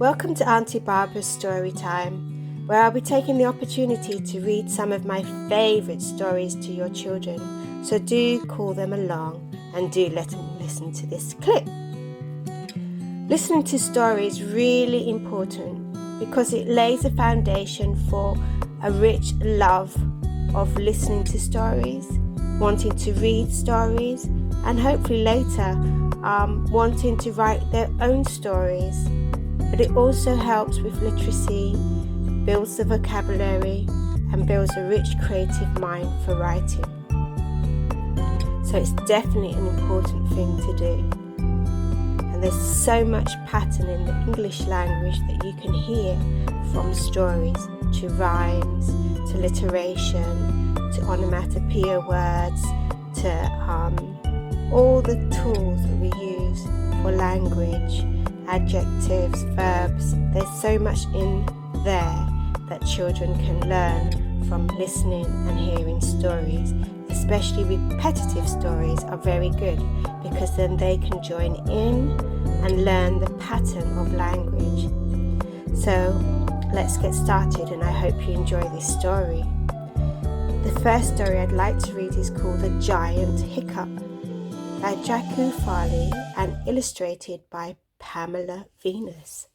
Welcome to Auntie Barbara's Story Time, where I'll be taking the opportunity to read some of my favourite stories to your children, so do call them along and do let them listen to this clip. Listening to stories is really important because it lays a foundation for a rich love of listening to stories, wanting to read stories, and hopefully later wanting to write their own stories. But it also helps with literacy, builds the vocabulary, and builds a rich creative mind for writing. So it's definitely an important thing to do. And there's so much pattern in the English language that you can hear, from stories to rhymes to alliteration to onomatopoeia words to all the tools that we use for language, adjectives, verbs. There's so much in there that children can learn from listening and hearing stories. Especially repetitive stories are very good because then they can join in and learn the pattern of language. So let's get started, and I hope you enjoy this story. The first story I'd like to read is called The Giant Hiccup by Jackie Farley and illustrated by Pamela Venus.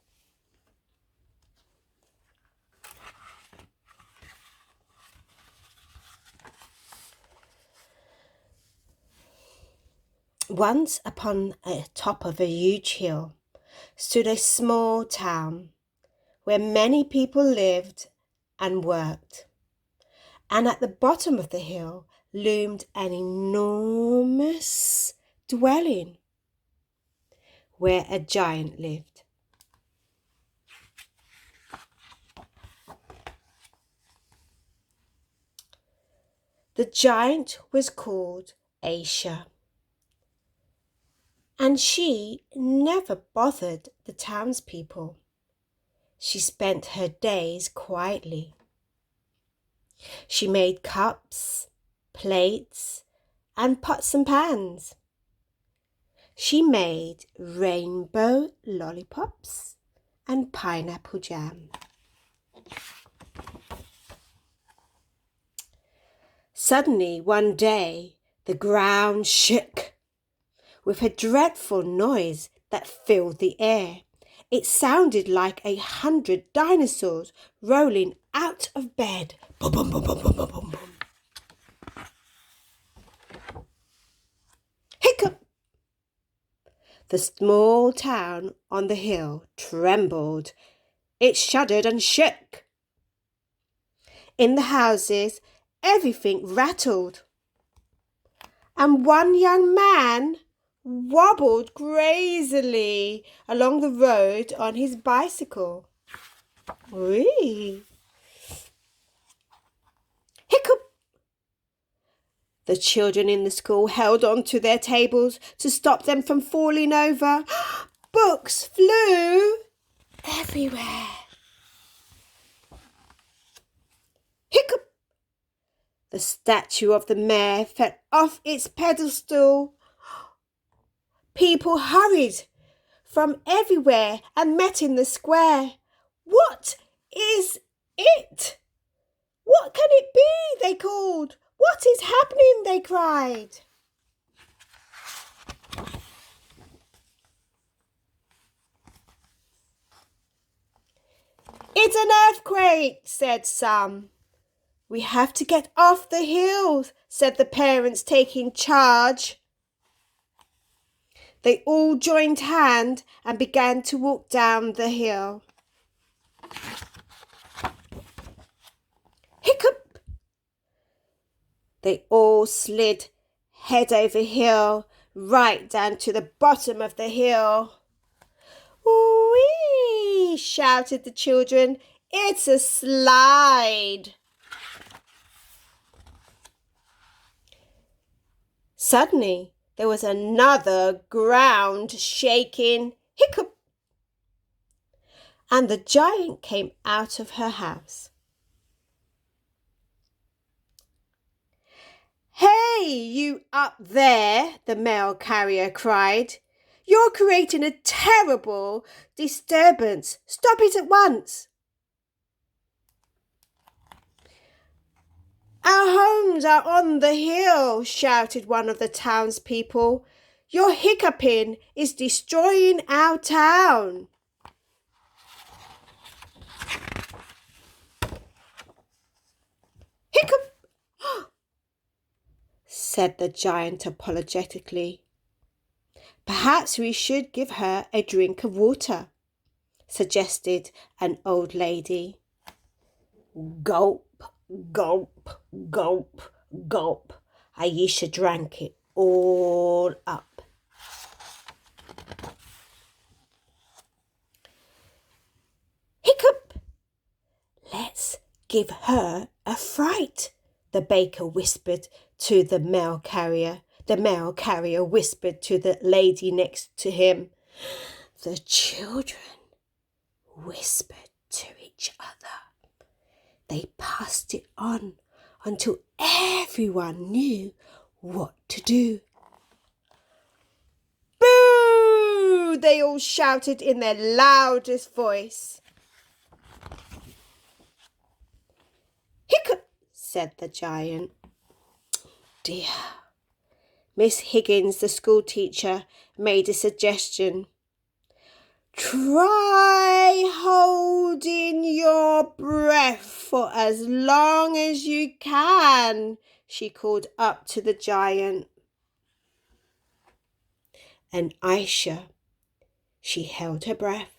Once upon the top of a huge hill stood a small town where many people lived and worked. And at the bottom of the hill loomed an enormous dwelling where a giant lived. The giant was called Aisha, and she never bothered the townspeople. She spent her days quietly. She made cups, plates, and pots and pans. She made rainbow lollipops and pineapple jam. Suddenly, one day, the ground shook with a dreadful noise that filled the air. It sounded like 100 dinosaurs rolling out of bed. Boom, boom, boom, boom, boom, boom, boom, boom. Hiccup! The small town on the hill trembled. It shuddered and shook. In the houses, everything rattled. And one young man wobbled crazily along the road on his bicycle. Whee! Hiccup! The children in the school held on to their tables to stop them from falling over. Books flew everywhere. Hiccup! The statue of the mayor fell off its pedestal. People hurried from everywhere and met in the square. What is it? What can it be? They called. What is happening? They cried. It's an earthquake, said some. We have to get off the hill, said the parents taking charge. They all joined hands and began to walk down the hill. Hiccup! They all slid head over heel, right down to the bottom of the hill. Whee! Shouted the children. It's a slide. Suddenly, there was another ground shaking. Hiccup! And the giant came out of her house. Hey, you up there, the mail carrier cried. You're creating a terrible disturbance. Stop it at once. Our homes are on the hill, shouted one of the townspeople. Your hiccuping is destroying our town. Hiccup, said the giant apologetically. Perhaps we should give her a drink of water, suggested an old lady. Gulp, gulp, gulp, gulp. Aisha drank it all up. Hiccup! Let's give her a fright, the baker whispered to the mail carrier. The mail carrier whispered to the lady next to him. The children whispered to each other. They passed it on until everyone knew what to do. Boo! They all shouted in their loudest voice. Hiccup, said the giant. Dear. Miss Higgins, the school teacher, made a suggestion. Try holding your breath for as long as you can, she called up to the giant. And Aisha, she held her breath